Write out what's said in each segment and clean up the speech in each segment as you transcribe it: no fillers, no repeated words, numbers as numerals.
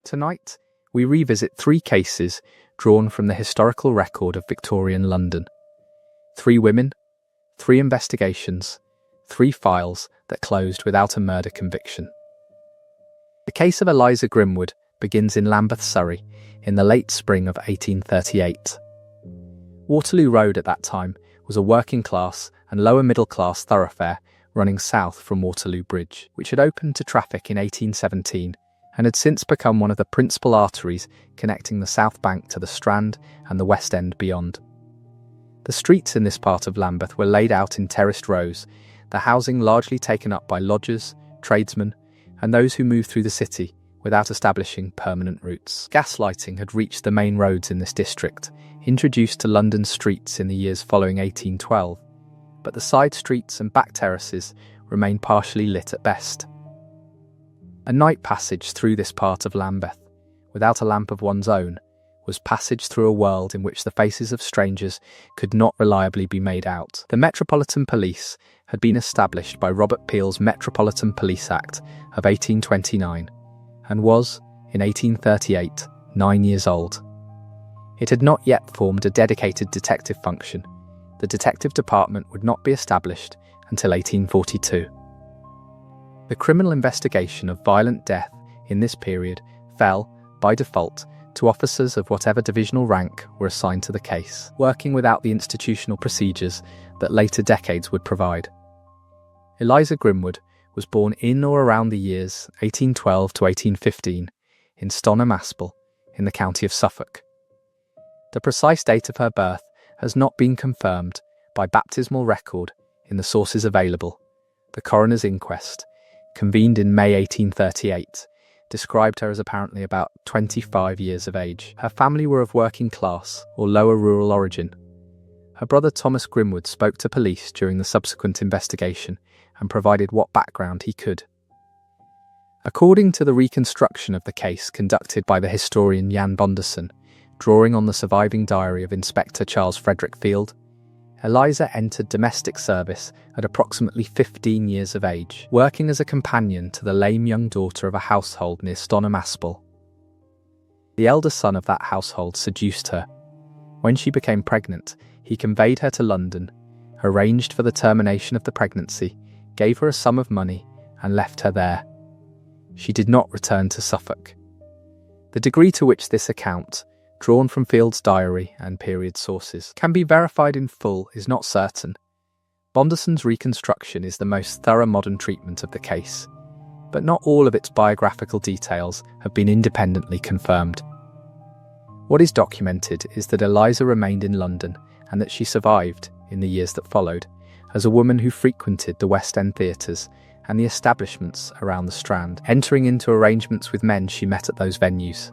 Tonight, we revisit 3 cases drawn from the historical record of Victorian London. 3 women, 3 investigations, 3 files that closed without a murder conviction. The case of Eliza Grimwood begins in Lambeth, Surrey, in the late spring of 1838. Waterloo Road at that time was a working-class and lower-middle-class thoroughfare running south from Waterloo Bridge, which had opened to traffic in 1817 and had since become one of the principal arteries connecting the South Bank to the Strand and the West End beyond. The streets in this part of Lambeth were laid out in terraced rows, the housing largely taken up by lodgers, tradesmen, and those who moved through the city without establishing permanent routes. Gaslighting had reached the main roads in this district, introduced to London streets in the years following 1812, but the side streets and back terraces remained partially lit at best. A night passage through this part of Lambeth, without a lamp of one's own, was passage through a world in which the faces of strangers could not reliably be made out. The Metropolitan Police had been established by Robert Peel's Metropolitan Police Act of 1829 and was, in 1838, 9 years old. It had not yet formed a dedicated detective function. The detective department would not be established until 1842. The criminal investigation of violent death in this period fell, by default, to officers of whatever divisional rank were assigned to the case, working without the institutional procedures that later decades would provide. Eliza Grimwood was born in or around the years 1812 to 1815 in Stonham Aspel, in the county of Suffolk. The precise date of her birth has not been confirmed by baptismal record in the sources available. The coroner's inquest, convened in May 1838, described her as apparently about 25 years of age. Her family were of working class or lower rural origin. Her brother Thomas Grimwood spoke to police during the subsequent investigation and provided what background he could. According to the reconstruction of the case conducted by the historian Jan Bonderson, drawing on the surviving diary of Inspector Charles Frederick Field, Eliza entered domestic service at approximately 15 years of age, working as a companion to the lame young daughter of a household near Stonham Aspel. The elder son of that household seduced her. When she became pregnant, he conveyed her to London, arranged for the termination of the pregnancy, gave her a sum of money, and left her there. She did not return to Suffolk. The degree to which this account, drawn from Field's diary and period sources, can be verified in full is not certain. Bonderson's reconstruction is the most thorough modern treatment of the case, but not all of its biographical details have been independently confirmed. What is documented is that Eliza remained in London and that she survived, in the years that followed, as a woman who frequented the West End theatres and the establishments around the Strand, entering into arrangements with men she met at those venues.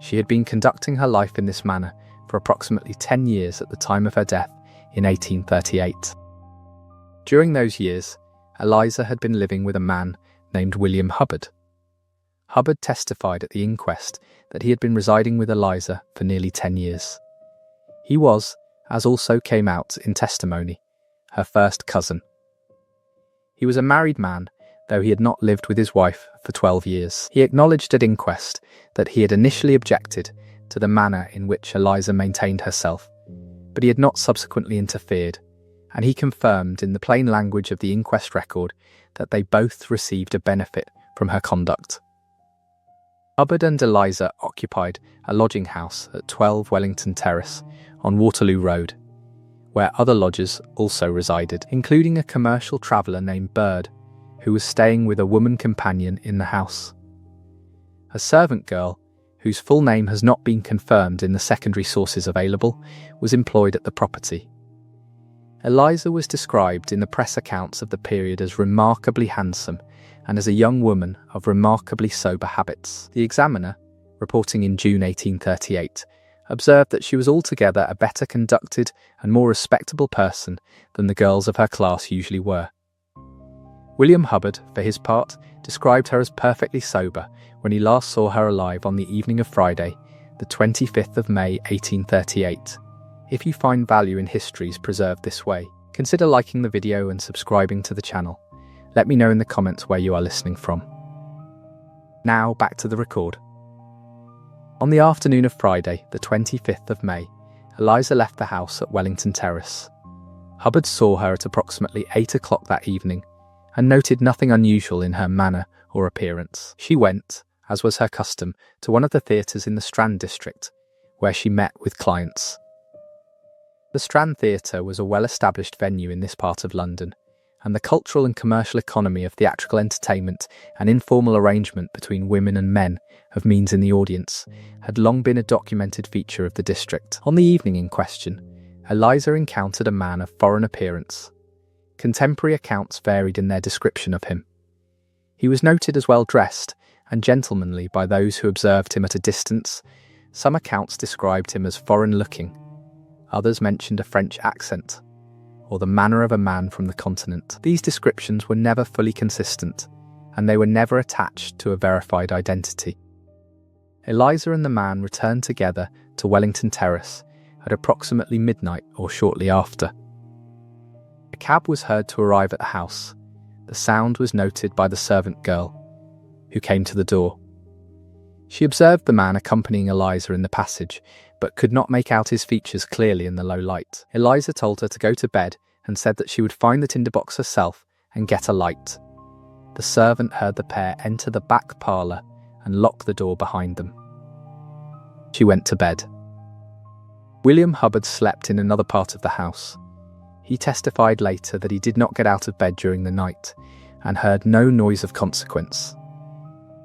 She had been conducting her life in this manner for approximately 10 years at the time of her death in 1838. During those years, Eliza had been living with a man named William Hubbard. Hubbard testified at the inquest that he had been residing with Eliza for nearly 10 years. He was, as also came out in testimony, her first cousin. He was a married man, though he had not lived with his wife for 12 years. He acknowledged at inquest that he had initially objected to the manner in which Eliza maintained herself, but he had not subsequently interfered, and he confirmed in the plain language of the inquest record that they both received a benefit from her conduct. Hubbard and Eliza occupied a lodging house at 12 Wellington Terrace on Waterloo Road, where other lodgers also resided, including a commercial traveller named Bird, who was staying with a woman companion in the house. A servant girl, whose full name has not been confirmed in the secondary sources available, was employed at the property. Eliza was described in the press accounts of the period as remarkably handsome and as a young woman of remarkably sober habits. The Examiner, reporting in June 1838, observed that she was altogether a better conducted and more respectable person than the girls of her class usually were. William Hubbard, for his part, described her as perfectly sober when he last saw her alive on the evening of Friday, the 25th of May 1838. If you find value in histories preserved this way, consider liking the video and subscribing to the channel. Let me know in the comments where you are listening from. Now back to the record. On the afternoon of Friday, the 25th of May, Eliza left the house at Wellington Terrace. Hubbard saw her at approximately 8 o'clock that evening and noted nothing unusual in her manner or appearance. She went, as was her custom, to one of the theatres in the Strand district, where she met with clients. The Strand Theatre was a well-established venue in this part of London, and the cultural and commercial economy of theatrical entertainment and informal arrangement between women and men of means in the audience had long been a documented feature of the district. On the evening in question, Eliza encountered a man of foreign appearance. Contemporary accounts varied in their description of him. He was noted as well-dressed and gentlemanly by those who observed him at a distance. Some accounts described him as foreign-looking. Others mentioned a French accent, or the manner of a man from the continent. These descriptions were never fully consistent, and they were never attached to a verified identity. Eliza and the man returned together to Wellington Terrace at approximately midnight or shortly after. A cab was heard to arrive at the house. The sound was noted by the servant girl, who came to the door. She observed the man accompanying Eliza in the passage, but could not make out his features clearly in the low light. Eliza told her to go to bed and said that she would find the tinderbox herself and get a light. The servant heard the pair enter the back parlour and lock the door behind them. She went to bed. William Hubbard slept in another part of the house. He testified later that he did not get out of bed during the night and heard no noise of consequence,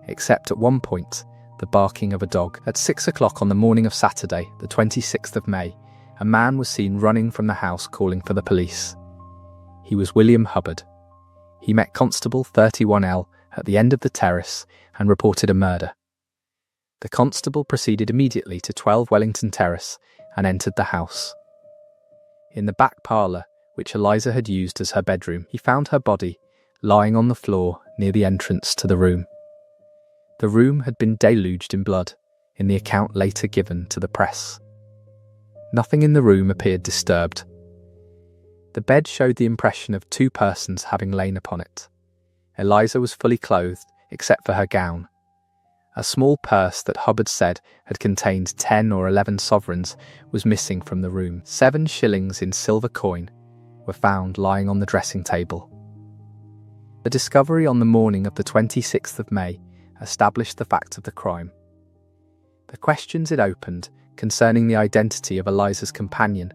except at one point, the barking of a dog. At 6 o'clock on the morning of Saturday, the 26th of May, a man was seen running from the house calling for the police. He was William Hubbard. He met Constable 31L at the end of the terrace and reported a murder. The constable proceeded immediately to 12 Wellington Terrace and entered the house. In the back parlour, which Eliza had used as her bedroom, he found her body lying on the floor near the entrance to the room. The room had been deluged in blood, in the account later given to the press. Nothing in the room appeared disturbed. The bed showed the impression of 2 persons having lain upon it. Eliza was fully clothed, except for her gown. A small purse that Hubbard said had contained 10 or 11 sovereigns was missing from the room. 7 shillings in silver coin were found lying on the dressing table. The discovery on the morning of the 26th of May established the fact of the crime. The questions it opened concerning the identity of Eliza's companion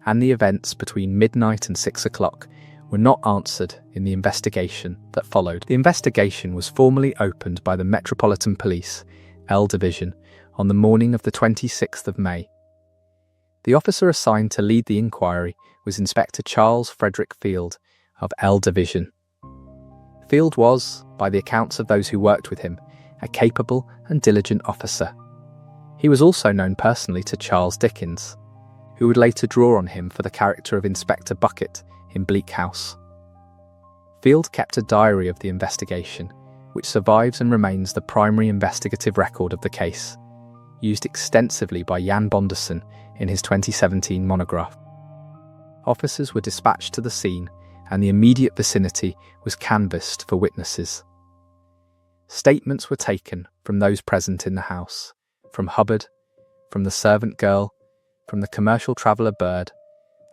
and the events between midnight and 6 o'clock were not answered in the investigation that followed. The investigation was formally opened by the Metropolitan Police, L Division, on the morning of the 26th of May. The officer assigned to lead the inquiry was Inspector Charles Frederick Field of L Division. Field was, by the accounts of those who worked with him, a capable and diligent officer. He was also known personally to Charles Dickens, who would later draw on him for the character of Inspector Bucket in Bleak House. Field kept a diary of the investigation, which survives and remains the primary investigative record of the case, used extensively by Jan Bonderson in his 2017 monograph. Officers were dispatched to the scene, and the immediate vicinity was canvassed for witnesses. Statements were taken from those present in the house, from Hubbard, from the servant girl, from the commercial traveller Bird,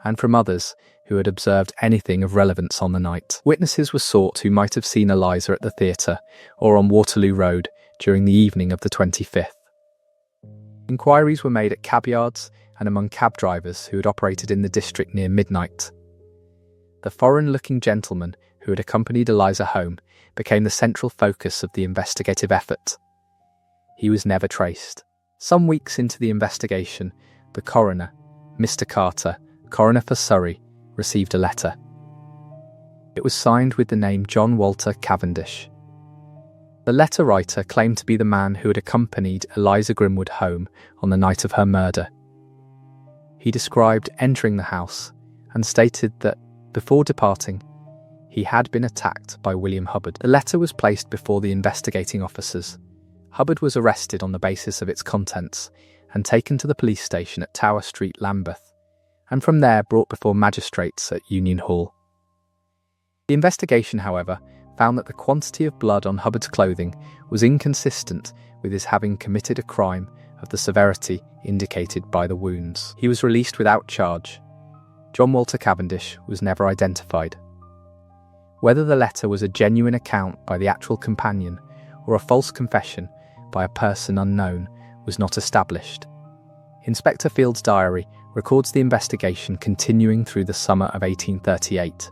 and from others who had observed anything of relevance on the night. Witnesses were sought who might have seen Eliza at the theatre or on Waterloo Road during the evening of the 25th. Inquiries were made at cab yards and among cab drivers who had operated in the district near midnight. The foreign-looking gentleman who had accompanied Eliza home became the central focus of the investigative effort. He was never traced. Some weeks into the investigation, the coroner, Mr. Carter, coroner for Surrey, received a letter. It was signed with the name John Walter Cavendish. The letter writer claimed to be the man who had accompanied Eliza Grimwood home on the night of her murder. He described entering the house and stated that, before departing, he had been attacked by William Hubbard. The letter was placed before the investigating officers. Hubbard was arrested on the basis of its contents and taken to the police station at Tower Street, Lambeth, and from there brought before magistrates at Union Hall. The investigation, however, found that the quantity of blood on Hubbard's clothing was inconsistent with his having committed a crime of the severity indicated by the wounds. He was released without charge. John Walter Cavendish was never identified. Whether the letter was a genuine account by the actual companion or a false confession by a person unknown was not established. Inspector Field's diary records the investigation continuing through the summer of 1838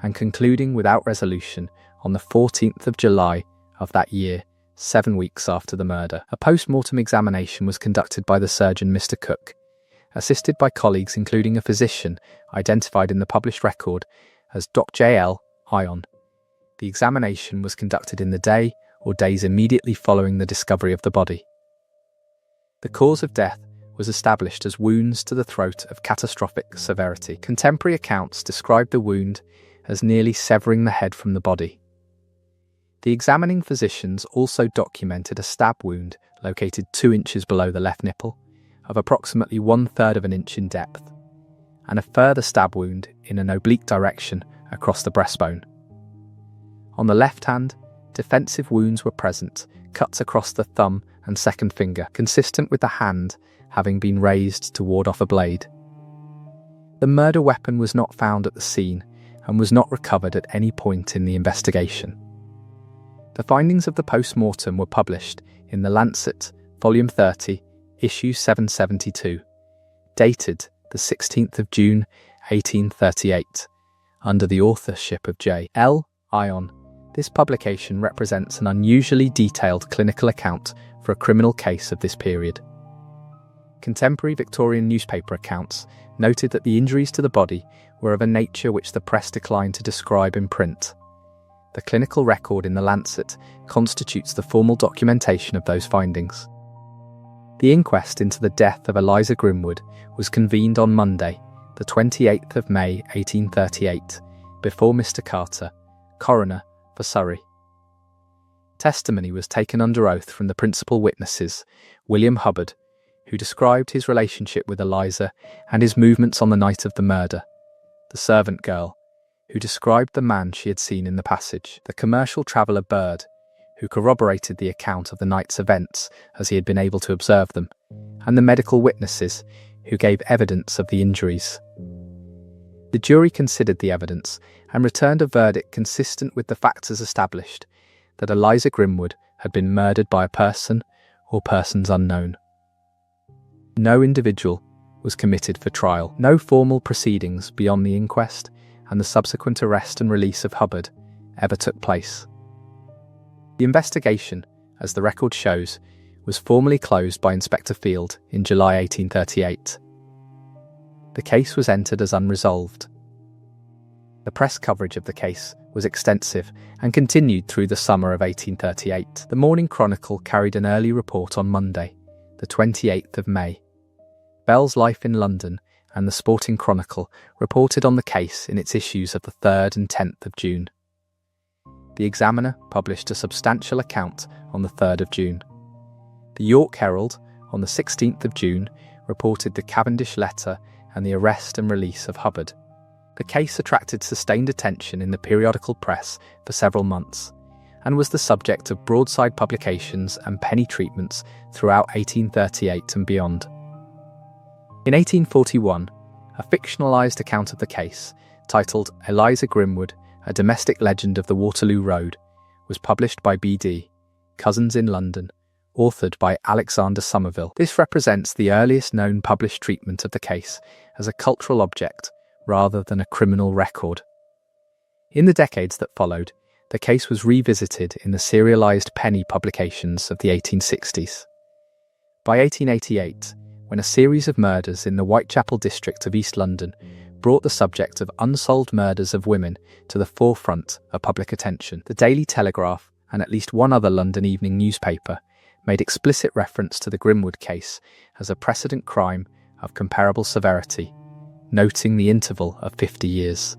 and concluding without resolution on the 14th of July of that year, 7 weeks after the murder. A post-mortem examination was conducted by the surgeon Mr. Cook, assisted by colleagues including a physician identified in the published record as Dr. J.L. Ion. The examination was conducted in the day or days immediately following the discovery of the body. The cause of death was established as wounds to the throat of catastrophic severity. Contemporary accounts described the wound as nearly severing the head from the body. The examining physicians also documented a stab wound located 2 inches below the left nipple, of approximately 1/3 of an inch in depth, and a further stab wound in an oblique direction across the breastbone. On the left hand, defensive wounds were present, cuts across the thumb and second finger, consistent with the hand having been raised to ward off a blade. The murder weapon was not found at the scene and was not recovered at any point in the investigation. The findings of the post-mortem were published in The Lancet, Volume 30, Issue 772, dated the 16th of June, 1838, under the authorship of J.L. Ion. This publication represents an unusually detailed clinical account for a criminal case of this period. Contemporary Victorian newspaper accounts noted that the injuries to the body were of a nature which the press declined to describe in print. The clinical record in The Lancet constitutes the formal documentation of those findings. The inquest into the death of Eliza Grimwood was convened on Monday, the 28th of May 1838, before Mr. Carter, coroner for Surrey. Testimony was taken under oath from the principal witnesses, William Hubbard, who described his relationship with Eliza and his movements on the night of the murder, the servant girl, who described the man she had seen in the passage, the commercial traveller Bird, who corroborated the account of the night's events as he had been able to observe them, and the medical witnesses, who gave evidence of the injuries. The jury considered the evidence and returned a verdict consistent with the factors established that Eliza Grimwood had been murdered by a person or persons unknown. No individual was committed for trial. No formal proceedings beyond the inquest and the subsequent arrest and release of Hubbard ever took place. The investigation, as the record shows, was formally closed by Inspector Field in July 1838. The case was entered as unresolved. The press coverage of the case was extensive and continued through the summer of 1838. The Morning Chronicle carried an early report on Monday, the 28th of May. Bell's Life in London and the Sporting Chronicle reported on the case in its issues of the 3rd and 10th of June. The Examiner published a substantial account on the 3rd of June. The York Herald, on the 16th of June, reported the Cavendish letter and the arrest and release of Hubbard. The case attracted sustained attention in the periodical press for several months, and was the subject of broadside publications and penny treatments throughout 1838 and beyond. In 1841, a fictionalised account of the case, titled Eliza Grimwood, A Domestic Legend of the Waterloo Road, was published by B.D., Cousins in London, authored by Alexander Somerville. This represents the earliest known published treatment of the case as a cultural object rather than a criminal record. In the decades that followed, the case was revisited in the serialised penny publications of the 1860s. By 1888, when a series of murders in the Whitechapel district of East London brought the subject of unsolved murders of women to the forefront of public attention, the Daily Telegraph and at least one other London evening newspaper made explicit reference to the Grimwood case as a precedent crime of comparable severity, noting the interval of 50 years.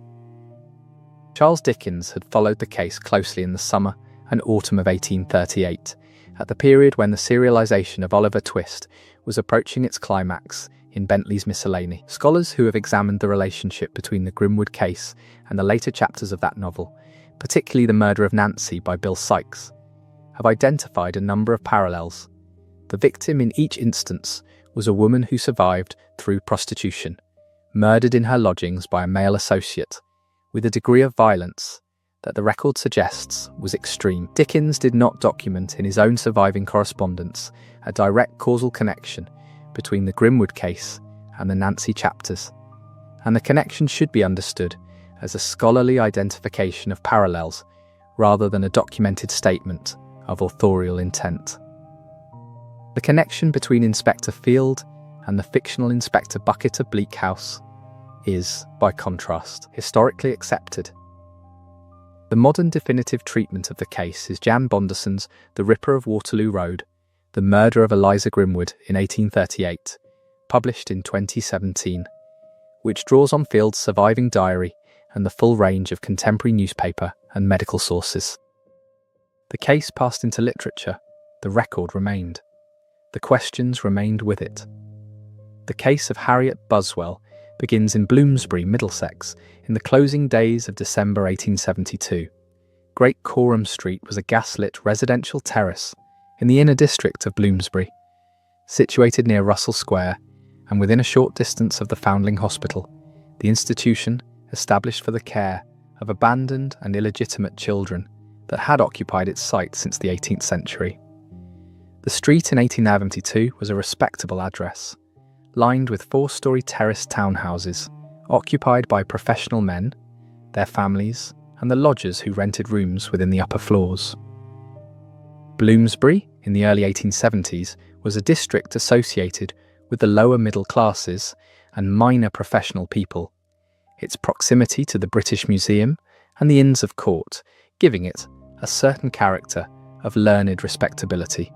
Charles Dickens had followed the case closely in the summer and autumn of 1838, at the period when the serialisation of Oliver Twist was approaching its climax in Bentley's Miscellany. Scholars who have examined the relationship between the Grimwood case and the later chapters of that novel, particularly The Murder of Nancy by Bill Sykes, have identified a number of parallels. The victim in each instance was a woman who survived through prostitution, murdered in her lodgings by a male associate, with a degree of violence that the record suggests was extreme. Dickens did not document in his own surviving correspondence a direct causal connection between the Grimwood case and the Nancy chapters, and the connection should be understood as a scholarly identification of parallels rather than a documented statement of authorial intent. The connection between Inspector Field and the fictional Inspector Bucket of Bleak House is, by contrast, historically accepted. The modern definitive treatment of the case is Jan Bonderson's The Ripper of Waterloo Road, The Murder of Eliza Grimwood in 1838, published in 2017, which draws on Field's surviving diary and the full range of contemporary newspaper and medical sources. The case passed into literature, the record remained. The questions remained with it. The case of Harriet Buswell begins in Bloomsbury, Middlesex, in the closing days of December 1872. Great Coram Street was a gaslit residential terrace in the inner district of Bloomsbury, situated near Russell Square and within a short distance of the Foundling Hospital, the institution established for the care of abandoned and illegitimate children that had occupied its site since the 18th century. The street in 1872 was a respectable address, lined with four-storey terraced townhouses, occupied by professional men, their families, and the lodgers who rented rooms within the upper floors. Bloomsbury, in the early 1870s, was a district associated with the lower middle classes and minor professional people, its proximity to the British Museum and the Inns of Court giving it a certain character of learned respectability.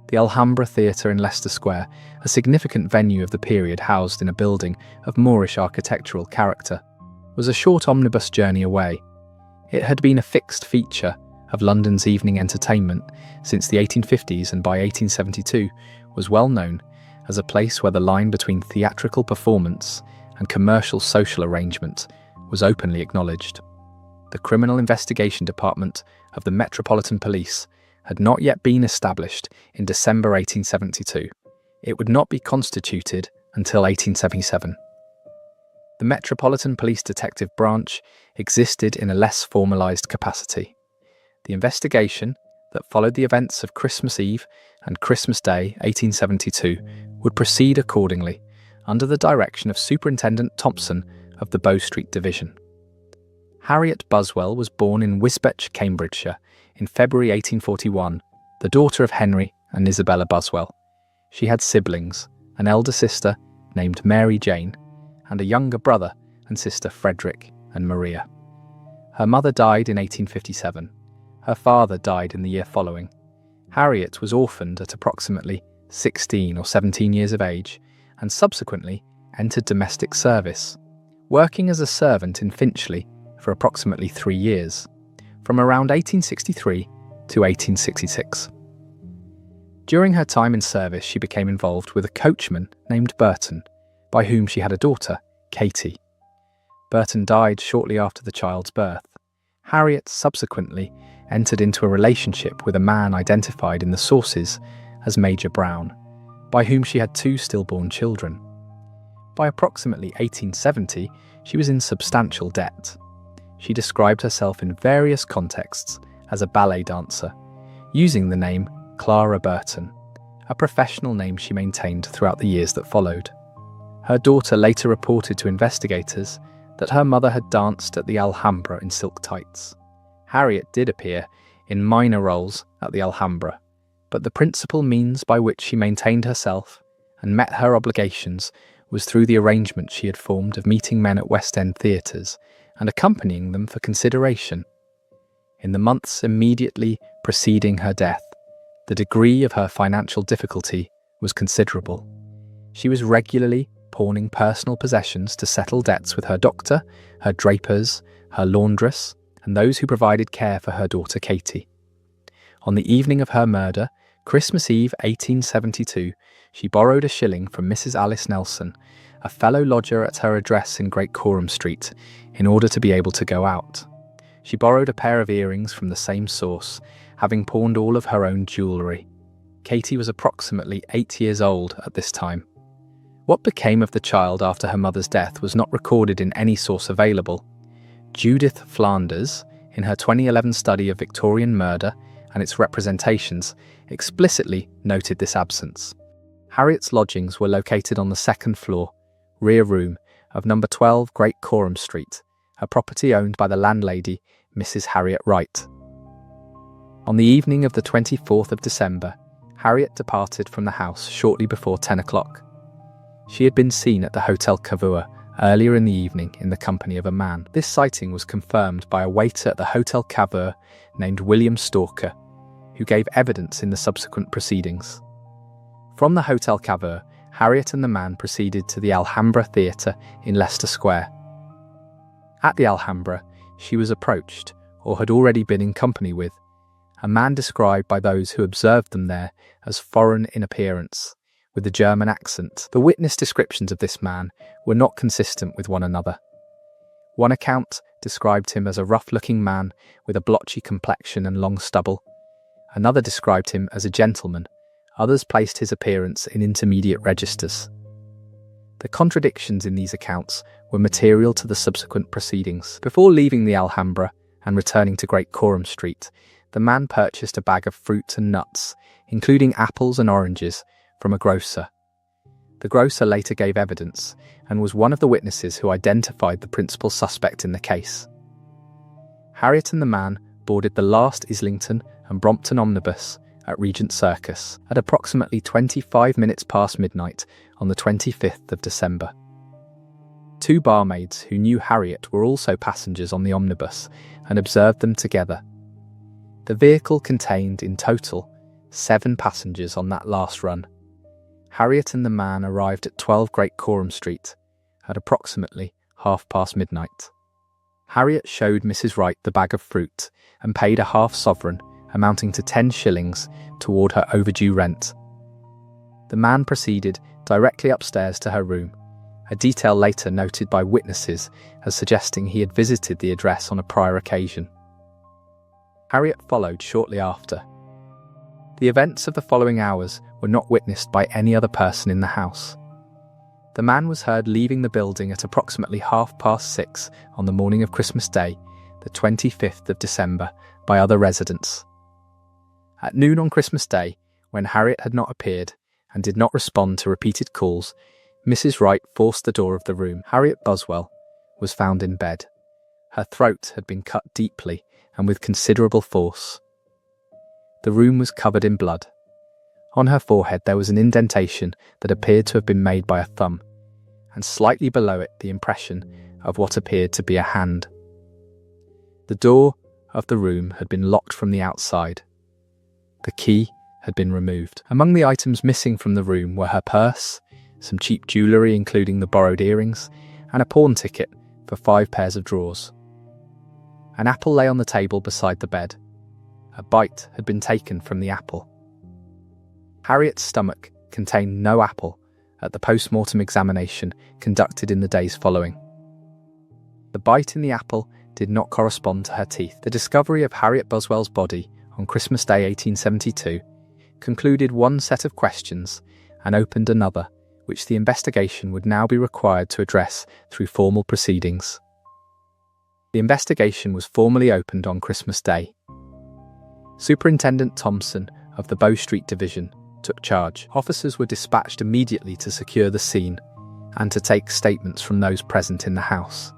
The Alhambra Theatre in Leicester Square, a significant venue of the period housed in a building of Moorish architectural character, was a short omnibus journey away. It had been a fixed feature of London's evening entertainment since the 1850s and by 1872 was well known as a place where the line between theatrical performance and commercial social arrangement was openly acknowledged. The Criminal Investigation Department of the Metropolitan Police had not yet been established in December 1872. It would not be constituted until 1877. The Metropolitan Police Detective Branch existed in a less formalised capacity. The investigation that followed the events of Christmas Eve and Christmas Day 1872 would proceed accordingly, under the direction of Superintendent Thompson of the Bow Street Division. Harriet Buswell was born in Wisbech, Cambridgeshire, in February 1841, the daughter of Henry and Isabella Buswell. She had siblings, an elder sister named Mary Jane, and a younger brother and sister Frederick and Maria. Her mother died in 1857. Her father died in the year following. Harriet was orphaned at approximately 16 or 17 years of age and subsequently entered domestic service, working as a servant in Finchley for approximately 3 years, from around 1863 to 1866. During her time in service, she became involved with a coachman named Burton, by whom she had a daughter, Katie. Burton died shortly after the child's birth. Harriet subsequently entered into a relationship with a man identified in the sources as Major Brown, by whom she had 2 stillborn children. By approximately 1870, she was in substantial debt. She described herself in various contexts as a ballet dancer, using the name Clara Burton, a professional name she maintained throughout the years that followed. Her daughter later reported to investigators that her mother had danced at the Alhambra in silk tights. Harriet did appear in minor roles at the Alhambra, but the principal means by which she maintained herself and met her obligations was through the arrangement she had formed of meeting men at West End theatres and accompanying them for consideration. In the months immediately preceding her death, the degree of her financial difficulty was considerable. She was regularly pawning personal possessions to settle debts with her doctor, her drapers, her laundress, and those who provided care for her daughter Katie. On the evening of her murder, Christmas Eve 1872, she borrowed a shilling from Mrs. Alice Nelson, a fellow lodger at her address in Great Coram Street, in order to be able to go out. She borrowed a pair of earrings from the same source, having pawned all of her own jewellery. Katie was approximately 8 years old at this time. What became of the child after her mother's death was not recorded in any source available. Judith Flanders, in her 2011 study of Victorian murder and its representations, explicitly noted this absence. Harriet's lodgings were located on the second floor, rear room, of number 12 Great Coram Street, a property owned by the landlady, Mrs. Harriet Wright. On the evening of the 24th of December, Harriet departed from the house shortly before 10 o'clock. She had been seen at the Hotel Cavour earlier in the evening in the company of a man. This sighting was confirmed by a waiter at the Hotel Cavour named William Stalker, who gave evidence in the subsequent proceedings. From the Hotel Cavour, Harriet and the man proceeded to the Alhambra Theatre in Leicester Square. At the Alhambra, she was approached, or had already been in company with, a man described by those who observed them there as foreign in appearance, with a German accent. The witness descriptions of this man were not consistent with one another. One account described him as a rough-looking man with a blotchy complexion and long stubble. Another described him as a gentleman. Others placed his appearance in intermediate registers. The contradictions in these accounts were material to the subsequent proceedings. Before leaving the Alhambra and returning to Great Coram Street, the man purchased a bag of fruit and nuts, including apples and oranges, from a grocer. The grocer later gave evidence and was one of the witnesses who identified the principal suspect in the case. Harriet and the man boarded the last Islington and Brompton omnibus at Regent Circus at approximately 25 minutes past midnight on the 25th of December. Two barmaids who knew Harriet were also passengers on the omnibus and observed them together. The vehicle contained in total 7 passengers on that last run. Harriet and the man arrived at 12 Great Coram Street at approximately midnight. Harriet showed Mrs. Wright the bag of fruit and paid a half sovereign, amounting to 10 shillings, toward her overdue rent. The man proceeded directly upstairs to her room, a detail later noted by witnesses as suggesting he had visited the address on a prior occasion. Harriet followed shortly after. The events of the following hours were not witnessed by any other person in the house. The man was heard leaving the building at approximately 6:30 on the morning of Christmas Day, the 25th of December, by other residents. At noon on Christmas Day, when Harriet had not appeared and did not respond to repeated calls, Mrs. Wright forced the door of the room. Harriet Boswell was found in bed. Her throat had been cut deeply and with considerable force. The room was covered in blood. On her forehead there was an indentation that appeared to have been made by a thumb, and slightly below it the impression of what appeared to be a hand. The door of the room had been locked from the outside. The key had been removed. Among the items missing from the room were her purse, some cheap jewellery including the borrowed earrings, and a pawn ticket for 5 pairs of drawers. An apple lay on the table beside the bed. A bite had been taken from the apple. Harriet's stomach contained no apple at the post-mortem examination conducted in the days following. The bite in the apple did not correspond to her teeth. The discovery of Harriet Boswell's body on Christmas Day 1872 concluded one set of questions and opened another, which the investigation would now be required to address through formal proceedings. The investigation was formally opened on Christmas Day. Superintendent Thompson of the Bow Street Division took charge. Officers were dispatched immediately to secure the scene and to take statements from those present in the house.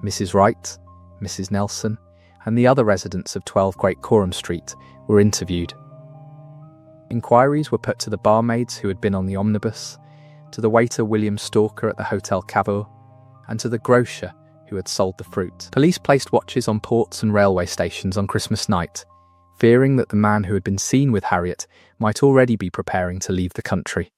Mrs. Wright, Mrs. Nelson, and the other residents of 12 Great Coram Street were interviewed. Inquiries were put to the barmaids who had been on the omnibus, to the waiter William Stalker at the Hotel Cavour, and to the grocer who had sold the fruit. Police placed watches on ports and railway stations on Christmas night, fearing that the man who had been seen with Harriet might already be preparing to leave the country.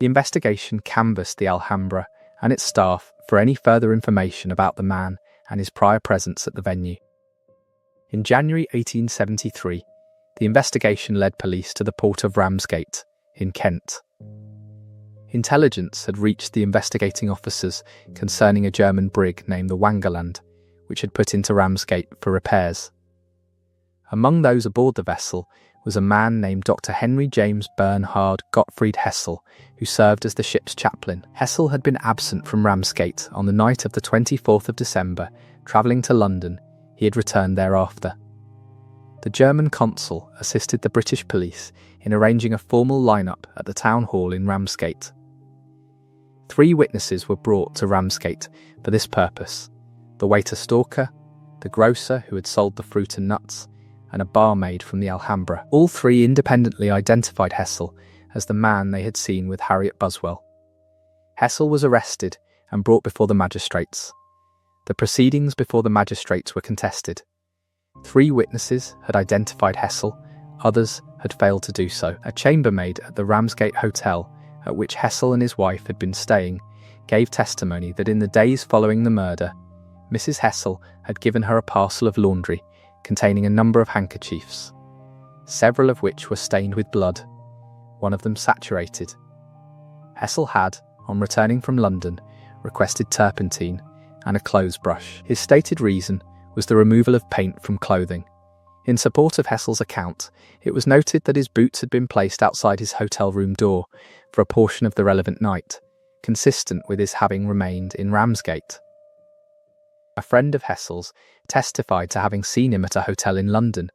The investigation canvassed the Alhambra and its staff for any further information about the man and his prior presence at the venue. In January 1873, the investigation led police to the port of Ramsgate, in Kent. Intelligence had reached the investigating officers concerning a German brig named the Wangerland, which had put into Ramsgate for repairs. Among those aboard the vessel was a man named Dr. Henry James Bernhard Gottfried Hessel, who served as the ship's chaplain. Hessel had been absent from Ramsgate on the night of the 24th of December, travelling to London. He had returned thereafter. The German consul assisted the British police in arranging a formal lineup at the town hall in Ramsgate. 3 witnesses were brought to Ramsgate for this purpose: the waiter Stalker, the grocer who had sold the fruit and nuts, and a barmaid from the Alhambra. All 3 independently identified Hessel as the man they had seen with Harriet Buswell. Hessel was arrested and brought before the magistrates. The proceedings before the magistrates were contested. 3 witnesses had identified Hessel, others had failed to do so. A chambermaid at the Ramsgate Hotel, at which Hessel and his wife had been staying, gave testimony that in the days following the murder, Mrs. Hessel had given her a parcel of laundry containing a number of handkerchiefs, several of which were stained with blood, one of them saturated. Hessel had, on returning from London, requested turpentine and a clothes brush. His stated reason was the removal of paint from clothing. In support of Hessel's account, it was noted that his boots had been placed outside his hotel room door for a portion of the relevant night, consistent with his having remained in Ramsgate. A friend of Hessel's testified to having seen him at a hotel in London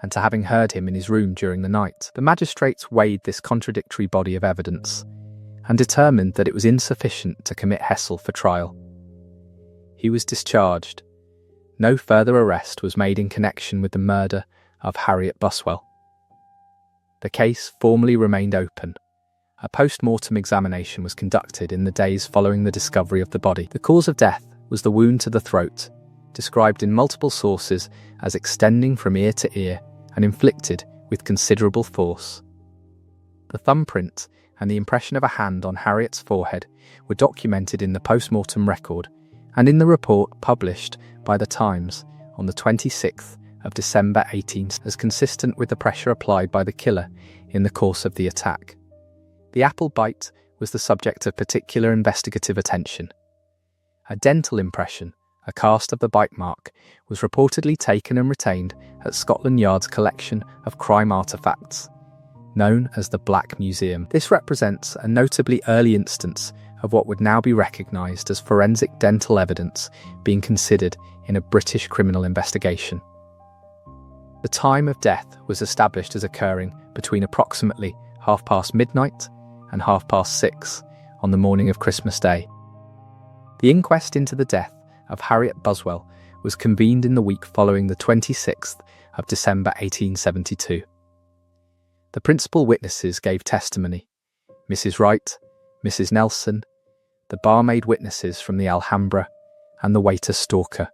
and to having heard him in his room during the night. The magistrates weighed this contradictory body of evidence and determined that it was insufficient to commit Hessel for trial. He was discharged. No further arrest was made in connection with the murder of Harriet Buswell. The case formally remained open. A post-mortem examination was conducted in the days following the discovery of the body. The cause of death was the wound to the throat, described in multiple sources as extending from ear to ear and inflicted with considerable force. The thumbprint and the impression of a hand on Harriet's forehead were documented in the post-mortem record and in the report published by The Times on the 26th of December 18 as consistent with the pressure applied by the killer in the course of the attack. The apple bite was the subject of particular investigative attention. A dental impression, a cast of the bite mark, was reportedly taken and retained at Scotland Yard's collection of crime artefacts, known as the Black Museum. This represents a notably early instance of what would now be recognised as forensic dental evidence being considered in a British criminal investigation. The time of death was established as occurring between approximately midnight and 6:30 on the morning of Christmas Day. The inquest into the death of Harriet Buswell was convened in the week following the 26th of December 1872. The principal witnesses gave testimony: Mrs. Wright, Mrs. Nelson, the barmaid witnesses from the Alhambra, and the waiter Stalker.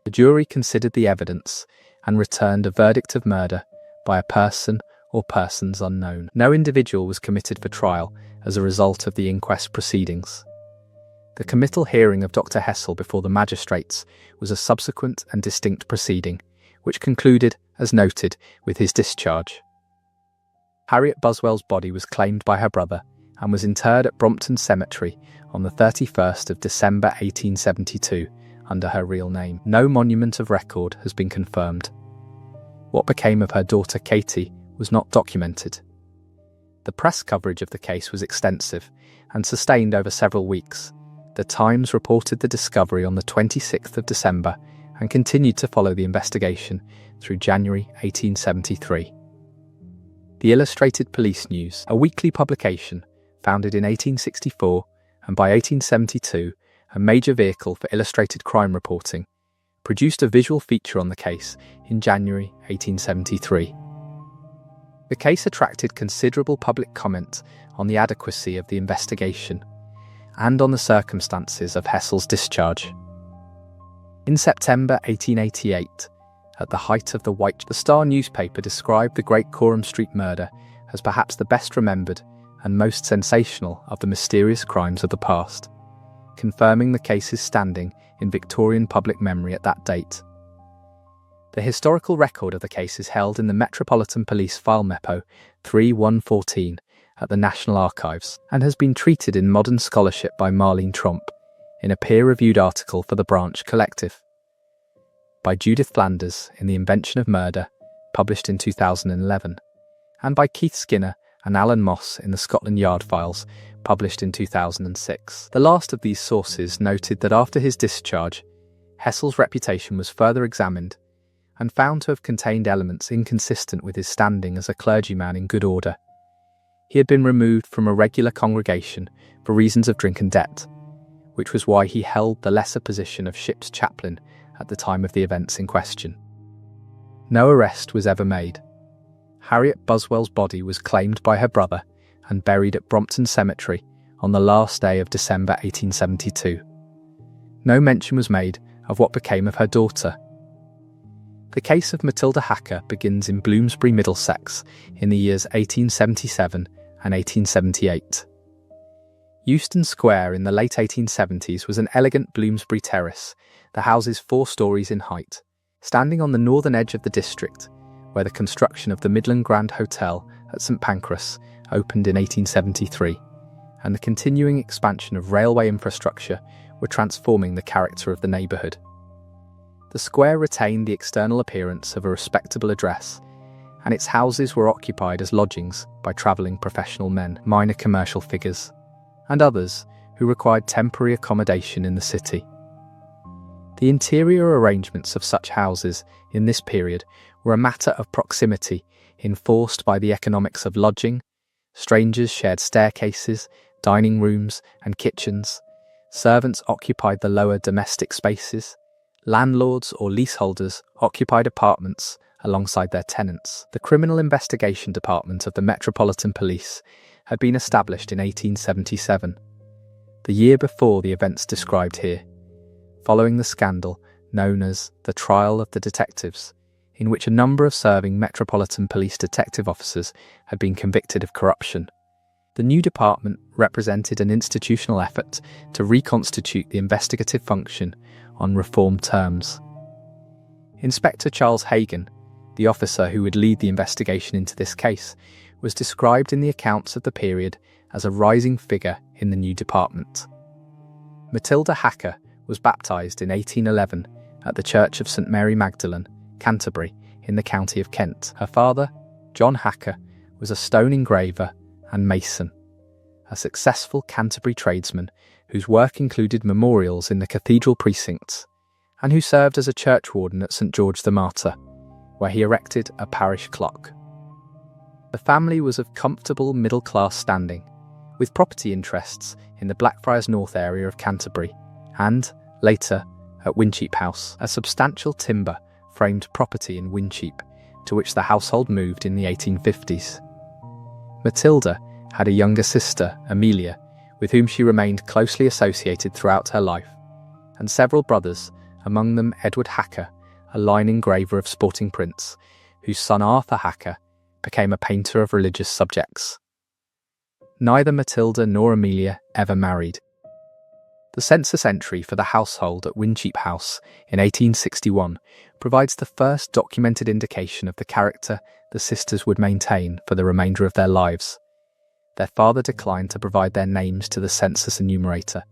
The jury considered the evidence and returned a verdict of murder by a person or persons unknown. No individual was committed for trial as a result of the inquest proceedings. The committal hearing of Dr. Hessel before the magistrates was a subsequent and distinct proceeding, which concluded, as noted, with his discharge. Harriet Buswell's body was claimed by her brother and was interred at Brompton Cemetery on the 31st of December 1872 under her real name. No monument of record has been confirmed. What became of her daughter Katie was not documented. The press coverage of the case was extensive and sustained over several weeks. The Times reported the discovery on the 26th of December and continued to follow the investigation through January 1873. The Illustrated Police News, a weekly publication founded in 1864 and by 1872 a major vehicle for illustrated crime reporting, produced a visual feature on the case in January 1873. The case attracted considerable public comment on the adequacy of the investigation and on the circumstances of Hessel's discharge. In September 1888, at the height of the The Star newspaper described the Great Coram Street murder as perhaps the best remembered and most sensational of the mysterious crimes of the past, confirming the case's standing in Victorian public memory at that date. The historical record of the case is held in the Metropolitan Police File Mepo 3114 at the National Archives and has been treated in modern scholarship by Marlene Tromp in a peer-reviewed article for the Branch Collective. By Judith Flanders in The Invention of Murder, published in 2011, and by Keith Skinner and Alan Moss in the Scotland Yard Files, published in 2006. The last of these sources noted that after his discharge, Hessel's reputation was further examined and found to have contained elements inconsistent with his standing as a clergyman in good order. He had been removed from a regular congregation for reasons of drink and debt, which was why he held the lesser position of ship's chaplain at the time of the events in question. No arrest was ever made. Harriet Buswell's body was claimed by her brother and buried at Brompton Cemetery on the last day of December 1872. No mention was made of what became of her daughter. The case of Matilda Hacker begins in Bloomsbury, Middlesex, in the years 1877 and 1878. Euston Square in the late 1870s was an elegant Bloomsbury terrace, the houses 4 stories in height, standing on the northern edge of the district, where the construction of the Midland Grand Hotel at St Pancras opened in 1873, and the continuing expansion of railway infrastructure were transforming the character of the neighbourhood. The square retained the external appearance of a respectable address, and its houses were occupied as lodgings by travelling professional men, minor commercial figures, and others who required temporary accommodation in the city. The interior arrangements of such houses in this period were a matter of proximity enforced by the economics of lodging. Strangers shared staircases, dining rooms, and kitchens. Servants occupied the lower domestic spaces. Landlords or leaseholders occupied apartments alongside their tenants. The Criminal Investigation Department of the Metropolitan Police had been established in 1877, the year before the events described here, following the scandal known as the Trial of the Detectives, in which a number of serving Metropolitan Police detective officers had been convicted of corruption. The new department represented an institutional effort to reconstitute the investigative function on reformed terms. Inspector Charles Hagan, the officer who would lead the investigation into this case, was described in the accounts of the period as a rising figure in the new department. Matilda Hacker was baptised in 1811 at the Church of St Mary Magdalene, Canterbury, in the county of Kent. Her father, John Hacker, was a stone engraver and mason, a successful Canterbury tradesman whose work included memorials in the cathedral precincts, and who served as a churchwarden at St George the Martyr, where he erected a parish clock. The family was of comfortable middle-class standing, with property interests in the Blackfriars North area of Canterbury, and, later, at Wincheap House, a substantial timber-framed property in Wincheap, to which the household moved in the 1850s. Matilda had a younger sister, Amelia, with whom she remained closely associated throughout her life, and several brothers, among them Edward Hacker, a line engraver of sporting prints, whose son Arthur Hacker became a painter of religious subjects. Neither Matilda nor Amelia ever married. The census entry for the household at Wincheap House in 1861 provides the first documented indication of the character the sisters would maintain for the remainder of their lives. Their father declined to provide their names to the census enumerator,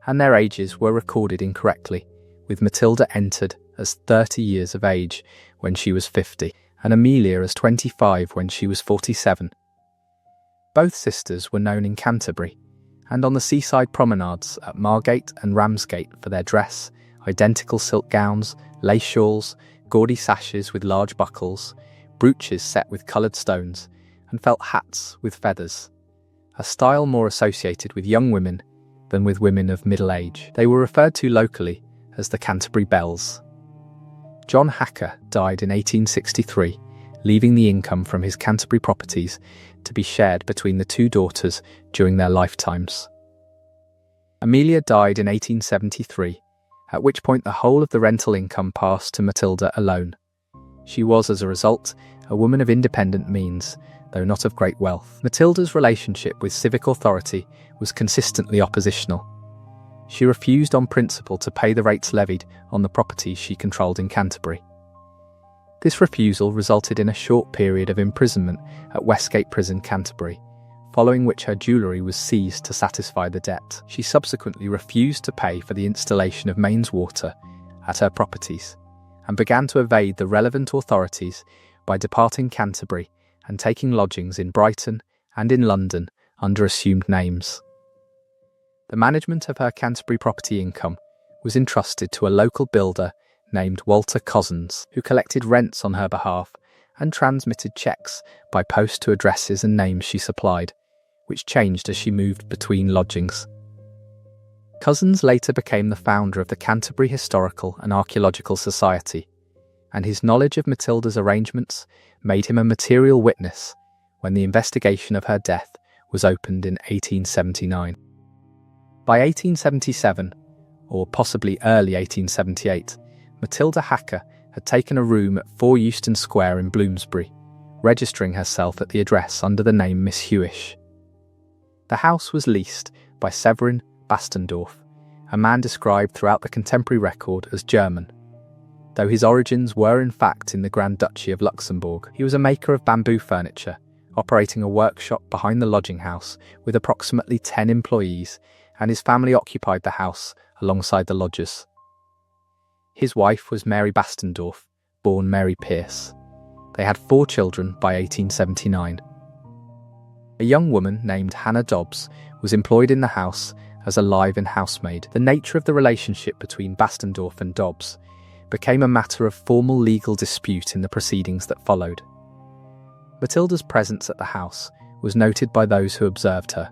and their ages were recorded incorrectly, with Matilda entered as 30 years of age when she was 50, and Amelia as 25 when she was 47. Both sisters were known in Canterbury, and on the seaside promenades at Margate and Ramsgate for their dress, identical silk gowns, lace shawls, gaudy sashes with large buckles, brooches set with coloured stones, and felt hats with feathers, a style more associated with young women than with women of middle age. They were referred to locally as the Canterbury Belles. John Hacker died in 1863, leaving the income from his Canterbury properties to be shared between the two daughters during their lifetimes. Amelia died in 1873, at which point the whole of the rental income passed to Matilda alone. She was, as a result, a woman of independent means, though not of great wealth. Matilda's relationship with civic authority was consistently oppositional. She refused on principle to pay the rates levied on the properties she controlled in Canterbury. This refusal resulted in a short period of imprisonment at Westgate Prison, Canterbury, following which her jewellery was seized to satisfy the debt. She subsequently refused to pay for the installation of mains water at her properties, and began to evade the relevant authorities by departing Canterbury and taking lodgings in Brighton and in London under assumed names. The management of her Canterbury property income was entrusted to a local builder named Walter Cozzens, who collected rents on her behalf and transmitted cheques by post to addresses and names she supplied, which changed as she moved between lodgings. Cozzens later became the founder of the Canterbury Historical and Archaeological Society, and his knowledge of Matilda's arrangements made him a material witness when the investigation of her death was opened in 1879. By 1877, or possibly early 1878, Matilda Hacker had taken a room at 4 Euston Square in Bloomsbury, registering herself at the address under the name Miss Hewish. The house was leased by Severin Bastendorf, a man described throughout the contemporary record as German. Though his origins were in fact in the Grand Duchy of Luxembourg, he was a maker of bamboo furniture, operating a workshop behind the lodging house with approximately 10 employees, and his family occupied the house alongside the lodgers. His wife was Mary Bastendorf, born Mary Pierce. They had 4 children by 1879. A young woman named Hannah Dobbs was employed in the house as a live-in housemaid. The nature of the relationship between Bastendorf and Dobbs became a matter of formal legal dispute in the proceedings that followed. Matilda's presence at the house was noted by those who observed her.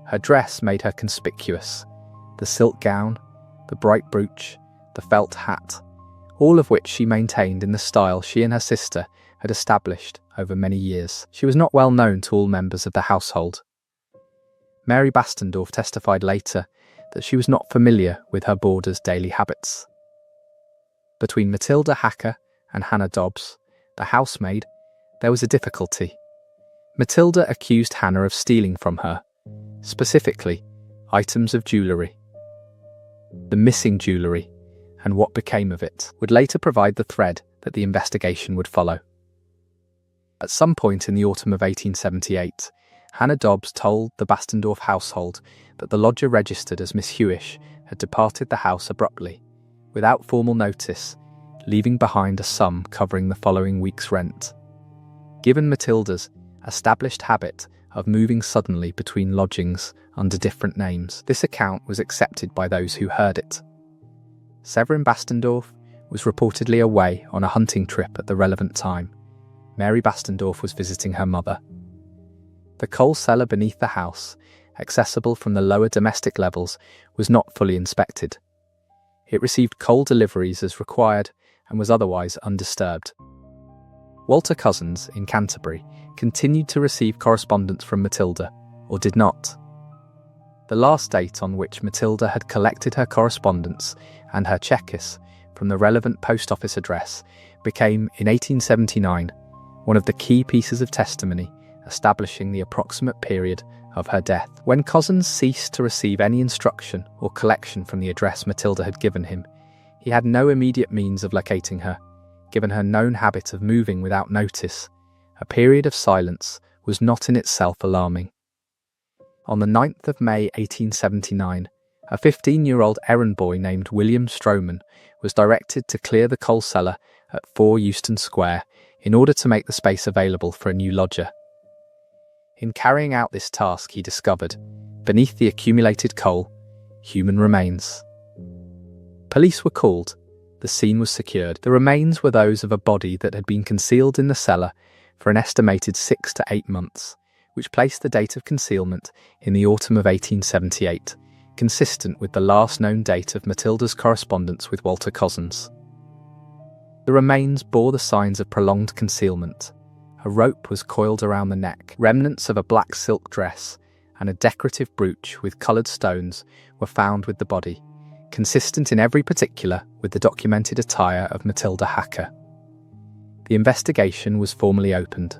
Her dress made her conspicuous. The silk gown, the bright brooch, the felt hat, all of which she maintained in the style she and her sister had established over many years. She was not well known to all members of the household. Mary Bastendorf testified later that she was not familiar with her boarders' daily habits. Between Matilda Hacker and Hannah Dobbs, the housemaid, there was a difficulty. Matilda accused Hannah of stealing from her, specifically items of jewellery. The missing jewellery, and what became of it, would later provide the thread that the investigation would follow. At some point in the autumn of 1878, Hannah Dobbs told the Bastendorf household that the lodger registered as Miss Hewish had departed the house abruptly, without formal notice, leaving behind a sum covering the following week's rent. Given Matilda's established habit of moving suddenly between lodgings under different names, this account was accepted by those who heard it. Severin Bastendorf was reportedly away on a hunting trip at the relevant time. Mary Bastendorf was visiting her mother. The coal cellar beneath the house, accessible from the lower domestic levels, was not fully inspected. It received coal deliveries as required and was otherwise undisturbed. Walter Cozzens, in Canterbury, continued to receive correspondence from Matilda, or did not. The last date on which Matilda had collected her correspondence and her cheques from the relevant post office address became, in 1879, one of the key pieces of testimony establishing the approximate period of her death. When Cozzens ceased to receive any instruction or collection from the address Matilda had given him, he had no immediate means of locating her. Given her known habit of moving without notice, a period of silence was not in itself alarming. On the 9th of May 1879, a 15-year-old errand boy named William Stroman was directed to clear the coal cellar at 4 Euston Square in order to make the space available for a new lodger. In carrying out this task, he discovered, beneath the accumulated coal, human remains. Police were called. The scene was secured. The remains were those of a body that had been concealed in the cellar for an estimated 6 to 8 months, which placed the date of concealment in the autumn of 1878, consistent with the last known date of Matilda's correspondence with Walter Cozzens. The remains bore the signs of prolonged concealment. A rope was coiled around the neck. Remnants of a black silk dress and a decorative brooch with coloured stones were found with the body, consistent in every particular with the documented attire of Matilda Hacker. The investigation was formally opened.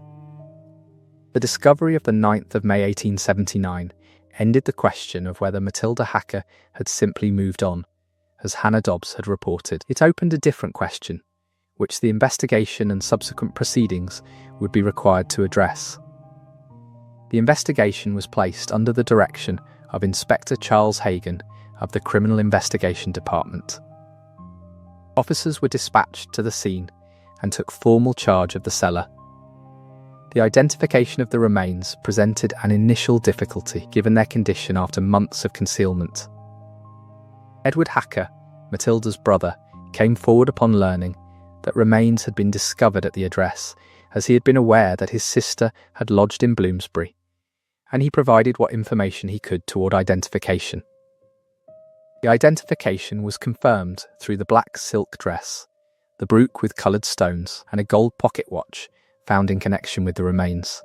The discovery of the 9th of May 1879 ended the question of whether Matilda Hacker had simply moved on, as Hannah Dobbs had reported. It opened a different question, which the investigation and subsequent proceedings would be required to address. The investigation was placed under the direction of Inspector Charles Hagan of the Criminal Investigation Department. Officers were dispatched to the scene and took formal charge of the cellar. The identification of the remains presented an initial difficulty given their condition after months of concealment. Edward Hacker, Matilda's brother, came forward upon learning that remains had been discovered at the address, as he had been aware that his sister had lodged in Bloomsbury, and he provided what information he could toward identification. The identification was confirmed through the black silk dress, the brook with coloured stones, and a gold pocket watch found in connection with the remains.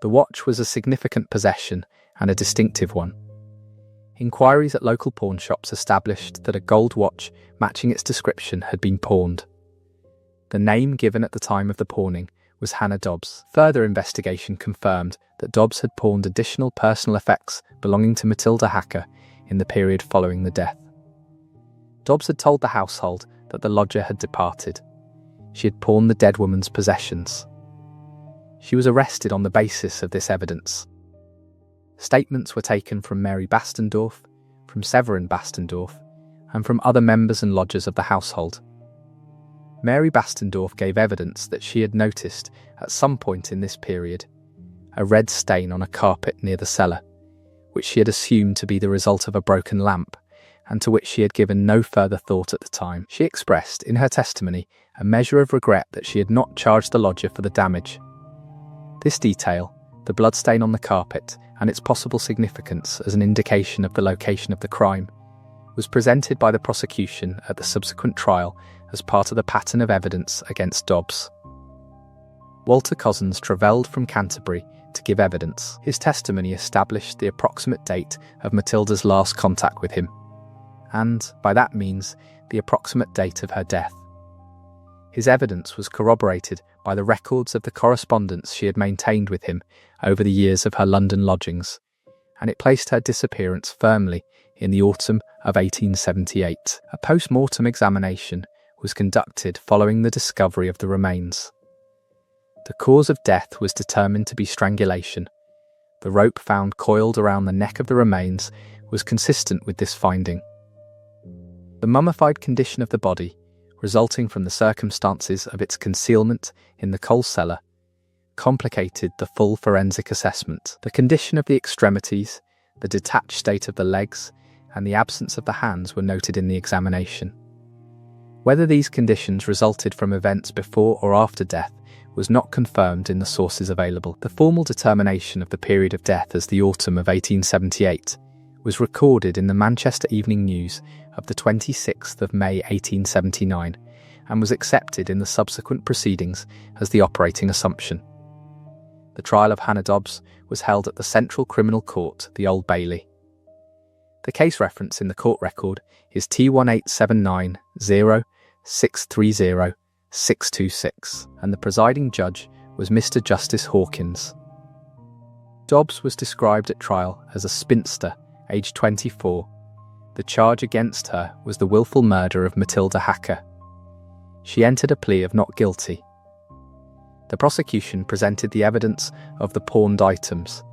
The watch was a significant possession and a distinctive one. Inquiries at local pawn shops established that a gold watch matching its description had been pawned. The name given at the time of the pawning was Hannah Dobbs. Further investigation confirmed that Dobbs had pawned additional personal effects belonging to Matilda Hacker in the period following the death. Dobbs had told the household that the lodger had departed. She had pawned the dead woman's possessions. She was arrested on the basis of this evidence. Statements were taken from Mary Bastendorf, from Severin Bastendorf, and from other members and lodgers of the household. Mary Bastendorf gave evidence that she had noticed, at some point in this period, a red stain on a carpet near the cellar, which she had assumed to be the result of a broken lamp, and to which she had given no further thought at the time. She expressed, in her testimony, a measure of regret that she had not charged the lodger for the damage. This detail, the bloodstain on the carpet, and its possible significance as an indication of the location of the crime, was presented by the prosecution at the subsequent trial as part of the pattern of evidence against Dobbs. Walter Cozzens travelled from Canterbury to give evidence. His testimony established the approximate date of Matilda's last contact with him, and, by that means, the approximate date of her death. His evidence was corroborated by the records of the correspondence she had maintained with him over the years of her London lodgings, and it placed her disappearance firmly in the autumn of 1878. A post-mortem examination was conducted following the discovery of the remains. The cause of death was determined to be strangulation. The rope found coiled around the neck of the remains was consistent with this finding. The mummified condition of the body, resulting from the circumstances of its concealment in the coal cellar, complicated the full forensic assessment. The condition of the extremities, the detached state of the legs, and the absence of the hands were noted in the examination. Whether these conditions resulted from events before or after death was not confirmed in the sources available. The formal determination of the period of death as the autumn of 1878 was recorded in the Manchester Evening News of the 26th of May 1879 and was accepted in the subsequent proceedings as the operating assumption. The trial of Hannah Dobbs was held at the Central Criminal Court, the Old Bailey. The case reference in the court record is T18790630626, and the presiding judge was Mr. Justice Hawkins. Dobbs was described at trial as a spinster, aged 24. The charge against her was the willful murder of Matilda Hacker. She entered a plea of not guilty. The prosecution presented the evidence of the pawned items,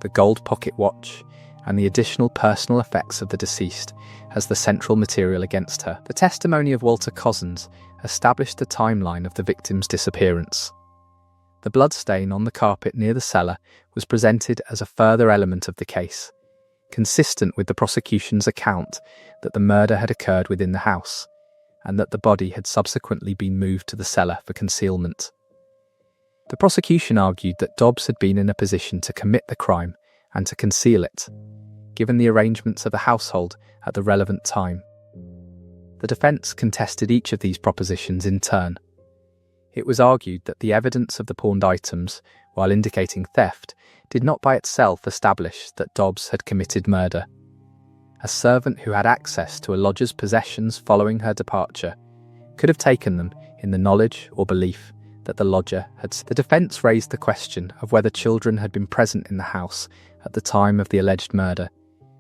the gold pocket watch, and the additional personal effects of the deceased as the central material against her. The testimony of Walter Cozzens established the timeline of the victim's disappearance. The bloodstain on the carpet near the cellar was presented as a further element of the case, consistent with the prosecution's account that the murder had occurred within the house, and that the body had subsequently been moved to the cellar for concealment. The prosecution argued that Dobbs had been in a position to commit the crime and to conceal it, given the arrangements of the household at the relevant time. The defence contested each of these propositions in turn. It was argued that the evidence of the pawned items, while indicating theft, did not by itself establish that Dobbs had committed murder. A servant who had access to a lodger's possessions following her departure could have taken them in the knowledge or belief that the lodger had. The defence raised the question of whether children had been present in the house at the time of the alleged murder,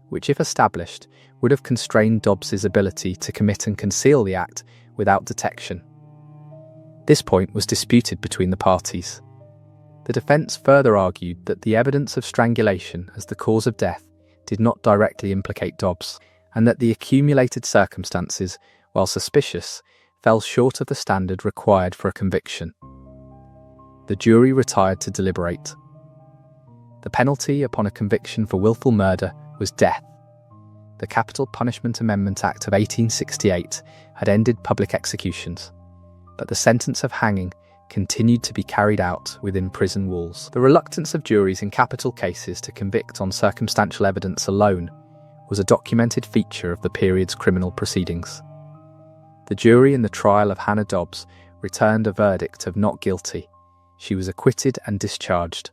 which, if established, would have constrained Dobbs's ability to commit and conceal the act without detection. This point was disputed between the parties. The defence further argued that the evidence of strangulation as the cause of death did not directly implicate Dobbs, and that the accumulated circumstances, while suspicious, fell short of the standard required for a conviction. The jury retired to deliberate. The penalty upon a conviction for willful murder was death. The Capital Punishment Amendment Act of 1868 had ended public executions, but the sentence of hanging continued to be carried out within prison walls. The reluctance of juries in capital cases to convict on circumstantial evidence alone was a documented feature of the period's criminal proceedings. The jury in the trial of Hannah Dobbs returned a verdict of not guilty. She was acquitted and discharged.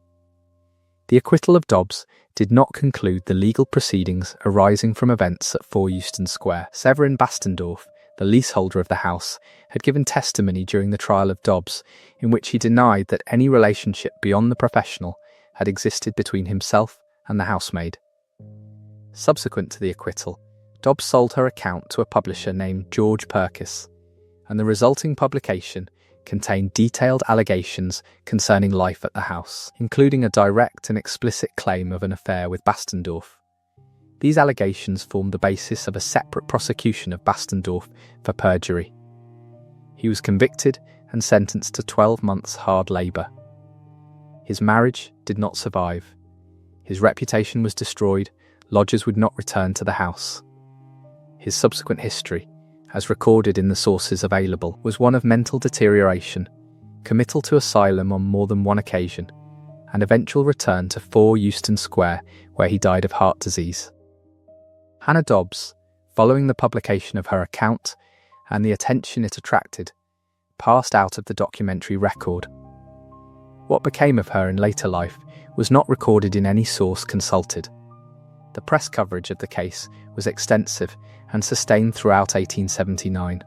The acquittal of Dobbs did not conclude the legal proceedings arising from events at 4 Euston Square. Severin Bastendorf, the leaseholder of the house, had given testimony during the trial of Dobbs, in which he denied that any relationship beyond the professional had existed between himself and the housemaid. Subsequent to the acquittal, Dobbs sold her account to a publisher named George Purkis, and the resulting publication contained detailed allegations concerning life at the house, including a direct and explicit claim of an affair with Bastendorf. These allegations formed the basis of a separate prosecution of Bastendorf for perjury. He was convicted and sentenced to 12 months hard labour. His marriage did not survive. His reputation was destroyed. Lodgers would not return to the house. His subsequent history, as recorded in the sources available, was one of mental deterioration, committal to asylum on more than one occasion, and eventual return to 4 Euston Square, where he died of heart disease. Hannah Dobbs, following the publication of her account and the attention it attracted, passed out of the documentary record. What became of her in later life was not recorded in any source consulted. The press coverage of the case was extensive and sustained throughout 1879.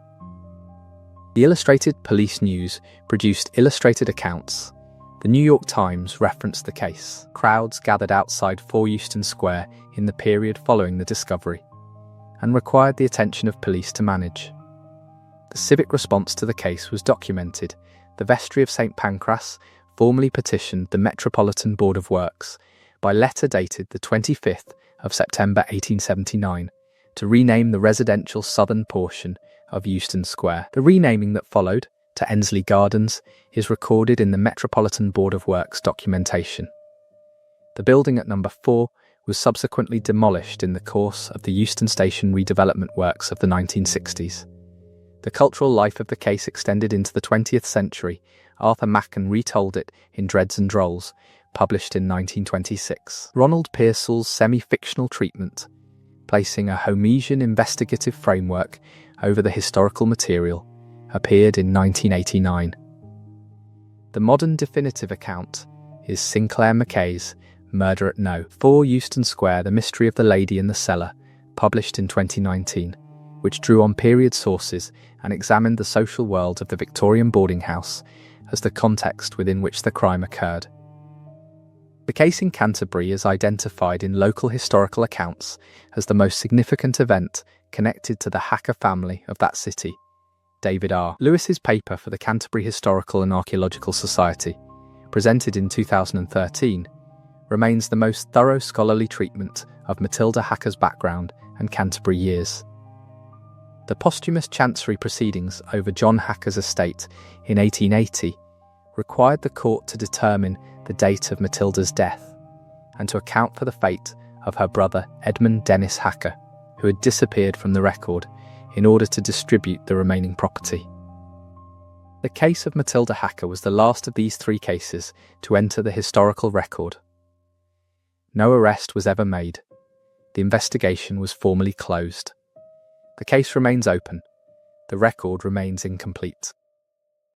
The Illustrated Police News produced illustrated accounts. The New York Times referenced the case. Crowds gathered outside 4 Euston Square in the period following the discovery, and required the attention of police to manage. The civic response to the case was documented. The vestry of St. Pancras formally petitioned the Metropolitan Board of Works by letter dated the 25th of September 1879 to rename the residential southern portion of Euston Square. The renaming that followed, to Ensley Gardens, is recorded in the Metropolitan Board of Works documentation. The building at number 4 was subsequently demolished in the course of the Euston Station redevelopment works of the 1960s. The cultural life of the case extended into the 20th century. Arthur Machen retold it in Dreads and Drolls, published in 1926. Ronald Pearsall's semi-fictional treatment, placing a Homesian investigative framework over the historical material, appeared in 1989. The modern definitive account is Sinclair Mackay's Murder at No. 4 Euston Square, The Mystery of the Lady in the Cellar, published in 2019, which drew on period sources and examined the social world of the Victorian boarding house as the context within which the crime occurred. The case in Canterbury is identified in local historical accounts as the most significant event connected to the Hacker family of that city. David R. Lewis's paper for the Canterbury Historical and Archaeological Society, presented in 2013, remains the most thorough scholarly treatment of Matilda Hacker's background and Canterbury years. The posthumous chancery proceedings over John Hacker's estate in 1880 required the court to determine the date of Matilda's death and to account for the fate of her brother Edmund Dennis Hacker, who had disappeared from the record, in order to distribute the remaining property. The case of Matilda Hacker was the last of these 3 cases to enter the historical record. No arrest was ever made. The investigation was formally closed. The case remains open. The record remains incomplete.